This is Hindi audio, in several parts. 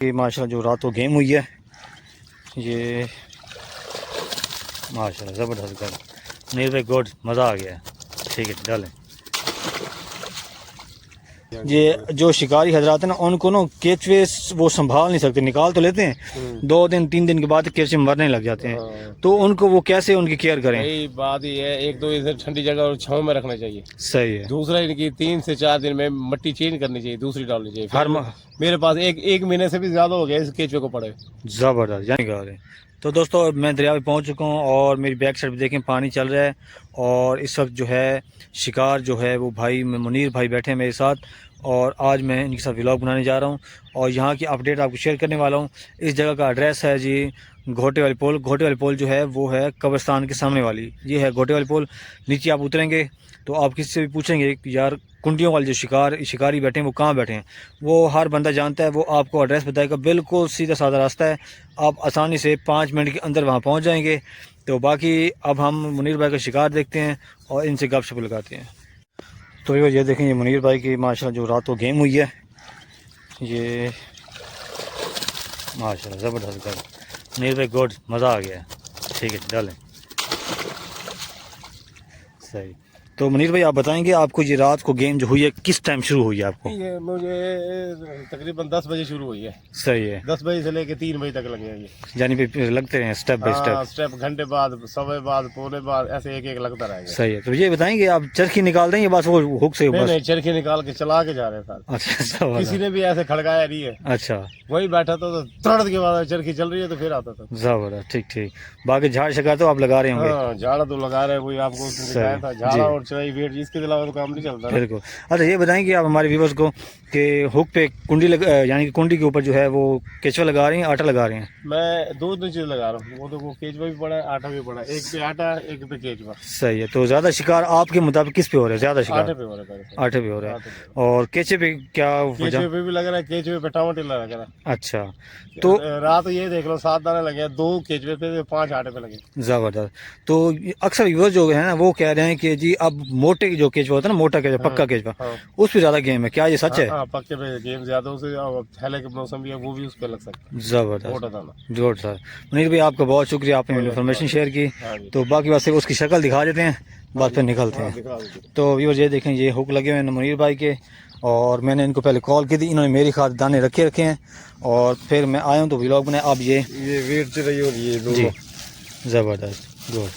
ये माशाल्लाह जो रात को गेम हुई है ये माशाल्लाह ज़बरदस्त गल नीर भाई गुड मज़ा आ गया। ठीक है डालें। ये जो शिकारी हजरात है ना उनको ना केचवे वो संभाल नहीं सकते, निकाल तो लेते हैं 2 दिन 3 दिन के बाद केचवे मरने लग जाते हैं। तो उनको वो कैसे उनकी केयर करें? यही बात ही है, एक दो इधर ठंडी जगह और छांव में रखना चाहिए। सही है। दूसरा इनकी 3 से 4 दिन में मट्टी चेंज करनी चाहिए, दूसरी डालनी चाहिए। हर मेरे पास एक महीने से भी ज्यादा हो गया इस केचवे को पड़े। ज़बरदस्त यानी गा रहे। तो दोस्तों मैं दरिया में पहुंच चुका हूं और मेरी बैक साइड देखें पानी चल रहा है और इस वक्त जो है शिकार जो है वो भाई मुनीर भाई बैठे हैं मेरे साथ और आज मैं इनके साथ व्लॉग बनाने जा रहा हूं और यहाँ की अपडेट आपको शेयर करने वाला हूं। इस जगह का एड्रेस है जी घोटे वाली पुल। घोटे वाली पुल जो है वो है कब्रिस्तान के सामने वाली, ये है घोटे वाली पुल। नीचे आप उतरेंगे तो आप किसी से भी पूछेंगे कि यार कुंडियों वाले जो शिकारी बैठे हैं वो कहाँ बैठे हैं, वो हर बंदा जानता है, वो आपको एड्रेस बताएगा। बिल्कुल सीधा साधा रास्ता है, आप आसानी से 5 मिनट के अंदर वहाँ पहुँच जाएंगे। तो बाकी अब हम मुनीर भाई का शिकार देखते हैं और इनसे गपशप लगाते हैं। तो ये देखें ये मुनीर भाई की माशाल्लाह जो रात को गेम हुई है ये माशाल्लाह ज़बरदस्त गल मुनीर भाई गुड मज़ा आ गया। ठीक है डालें। सही। तो मुनीर भाई आप बताएंगे आपको ये रात को गेम जो हुई है किस टाइम शुरू हुई है आपको? ये मुझे तकरीबन 10 बजे शुरू हुई है। सही है। 10 बजे से लेके 3 बजे तक लगे हैं ये। यानी फिर लगते हैं स्टेप बाय स्टेप घंटे बाद, समय बाद, पौने बाद, ऐसे एक एक लगता रहेगा। सही है। तो ये बताएंगे आप चरखी निकाल देंगे बस वो हुक से? नहीं, चरखी निकाल के चला के जा रहे हैं। अच्छा किसी ने भी ऐसे खड़काया नहीं है। अच्छा वही बैठा था तो तुरंत के बाद चरखी चल रही है तो फिर आता था। जबरदस्त। ठीक ठीक। बाकी झाड़ शिकार तो आप लगा रहे होंगे? झाड़ा तो लगा रहे हैं, वही आपको दिखाया था, झाड़ा और चराई वेट, इसके अलावा तो काम नहीं चलता। बिल्कुल। अच्छा ये बताएंगे आप हमारे व्यूअर्स को कि हुक पे कुंडी यानी कि कुंडी के ऊपर जो है वो केचवा लगा रहे हैं, आटा लगा रहे हैं? मैं दो चीज लगा रहा हूँ, वो तो वो केचवा भी पड़ा है, आटा भी पड़ा है। एक पे आटा, एक पे केचवा। सही है। तो ज्यादा शिकार आपके मुताबिक किस पे हो रहा है? ज्यादा शिकार आटे पे हो रहा है। आटे पे हो रहा है। और केचे पे क्या? केचवे पे भी लग रहा है, केचवे पे टमाटर लग रहा है। अच्छा। तो रात ये देख लो 7 दाने लगे, 2 केचवे पे, 5 आटे पे लगे। जबरदस्त। तो अक्सर व्यूअर्स जो है ना वो कह रहे हैं कि जी अब मोटे जो केचवा होता है ना, मोटा केचवा, पक्का केचवा, उस पे ज्यादा गेम है, क्या ये सच है? पक्के पे गेम ज्यादा, उसे थैले के मौसम भी है वो भी उस पे लग सकता है। जबरदस्त जोर सर। मुनीर भाई आपका बहुत शुक्रिया, आपने इन्फॉर्मेशन शेयर की। तो बाकी बात से उसकी शक्ल दिखा देते हैं, बाद फिर निकलते हैं। तो व्यूअर्स ये देखें ये हुक लगे हुए हैं मुनीर भाई के और मैंने इनको पहले कॉल की थी, इन्होंने मेरी खातिर दाने रखे हैं और फिर मैं आया हूँ तो व्लॉग बनाया। अब ये वेट चल रही हो रही है जी जबरदस्त गुड।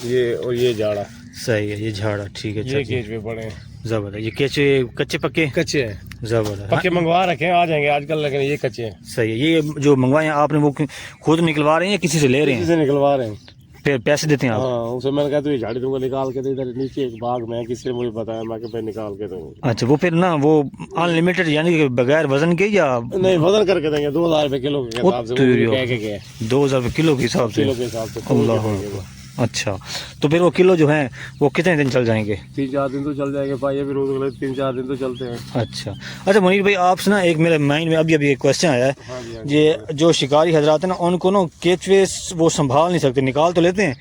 ये और ये झाड़ा सही है, ये झाड़ा ठीक है। ये केचवे बड़े हैं जबरदस्त। ये केचे कच्चे पक्के? कच्चे हैं। जबरदस्त। पक्के मंगवा रखे हैं, आ जाएंगे आजकल, लेकिन ये कच्चे हैं। सही है। ये जो मंगवाए हैं आपने वो खुद निकलवा रहे हैं या किसी से ले रहे हैं? किसी से निकलवा रहे हैं, फिर पैसे देते हैं आप? हाँ, उसे मैंने कहा तो ये झाड़ी तुमको निकाल के दे, इधर नीचे एक बाग में किसी ने मुझे बताया, मैं भाई निकाल के दूंगा। अच्छा वो फिर ना वो अनलिमिटेड यानी कि बगैर वजन के या? नहीं, वजन करके देंगे, 2000 रुपए किलो के हिसाब से। 2000 रुपए किलो के हिसाब से? किलो के हिसाब से। अल्लाह। अच्छा तो फिर वो किलो जो है वो कितने दिन चल जाएंगे? 3-4 दिन तो चल जाएंगे भाई, अभी रोज 3-4 दिन तो चलते हैं। अच्छा मुनीर भाई आपसे ना एक मेरे माइंड में अभी एक क्वेश्चन आया है। ये जो शिकारी हजरात है ना उनको ना केचवे वो संभाल नहीं सकते, निकाल तो लेते हैं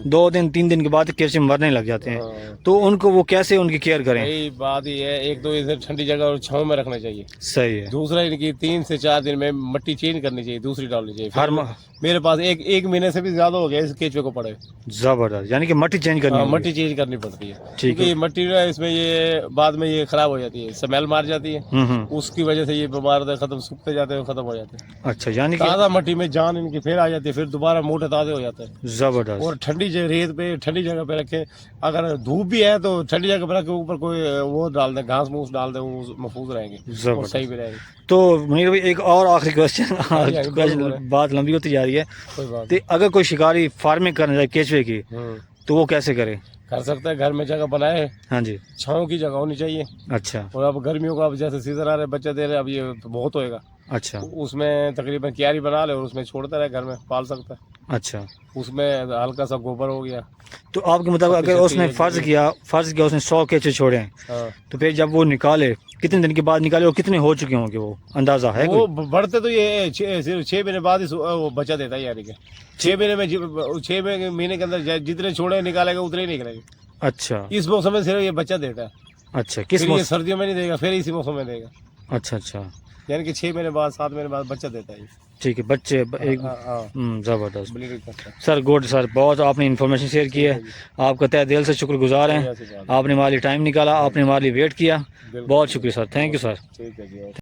2 दिन 3 दिन के बाद केचवे मरने लग जाते हैं। तो उनको वो कैसे उनकी केयर करें? यही बात ही है, एक दो इधर ठंडी जगह और छांव में रखना चाहिए। सही है। दूसरा इनकी 3 से 4 दिन में मट्टी चेंज करनी चाहिए, दूसरी डालनी चाहिए। मेरे पास एक महीने से भी ज्यादा हो गया इस केचवे को पड़े। जबरदस्त। यानी कि मट्टी चेंज करनी मट्टी चेंज करनी पड़ती है। ठीक है। मट्टी ना इसमें ये बाद में ये खराब हो जाती है, स्मेल मार जाती है, उसकी वजह से ये बीमार खत्म, सूखते जाते हैं, खत्म हो जाते हैं। अच्छा यानी कि ताज़ा मट्टी में जान इनकी फिर आ जाती है, फिर दोबारा मोटे ताजे हो जाते हैं। जबरदस्त। और ठंडी रेत पे ठंडी जगह पे रखे, अगर धूप भी है तो ठंडी जगह पे रखे, ऊपर कोई वो डाल दे, घास मूस डाल दे, वो महफूज रहेंगे और सही भी रहेंगे। तो मुनीर भाई एक और आखिरी क्वेश्चन, बात लंबी होती जा रही है। तो अगर कोई शिकारी फार्मिंग करना चाहे केचवे की तो वो कैसे करे? कर सकता है, घर में जगह बनाए। हाँ जी। छांव की जगह होनी चाहिए। अच्छा। और अब गर्मियों का, अब जैसे सीजन आ रहे, बच्चे दे रहे, अब ये तो बहुत होएगा। अच्छा। उसमें तकरीबन क्यारी बना ले और उसमें छोड़ता रहे, घर में पाल सकता है। अच्छा। उसमें हल्का सा गोबर हो गया। तो आपके मुताबिक अगर उसने फर्ज किया उसने 100 केचवे छोड़े तो फिर जब वो निकाले कितने दिन के बाद निकाले और कितने हो चुके होंगे वो अंदाजा है? वो बढ़ते तो ये 6 महीने बाद ही वो बचा देता है, यानी कि 6 महीने में, 6 महीने के अंदर जितने छोड़े निकालेगा उतने ही निकलेंगे। अच्छा। इस मौसम में सिर्फ ये बच्चा देता है। अच्छा। किस ये सर्दियों में नहीं देगा, फिर इसी मौसम में देगा। अच्छा। यानी कि 6 महीने बाद 7 महीने बाद बच्चा देता है। ठीक है, बच्चे एक हाँ ज़बरदस्त ब्लीडिंग करता है। सर, गुड सर, बहुत आपने इन्फॉर्मेशन शेयर की है, आपका तहे दिल से शुक्रगुजार हैं। आपने हमारे लिए टाइम निकाला, आपने हमारे लिए वेट किया, बहुत शुक्रिया सर, थैंक यू सर। ठीक है जी।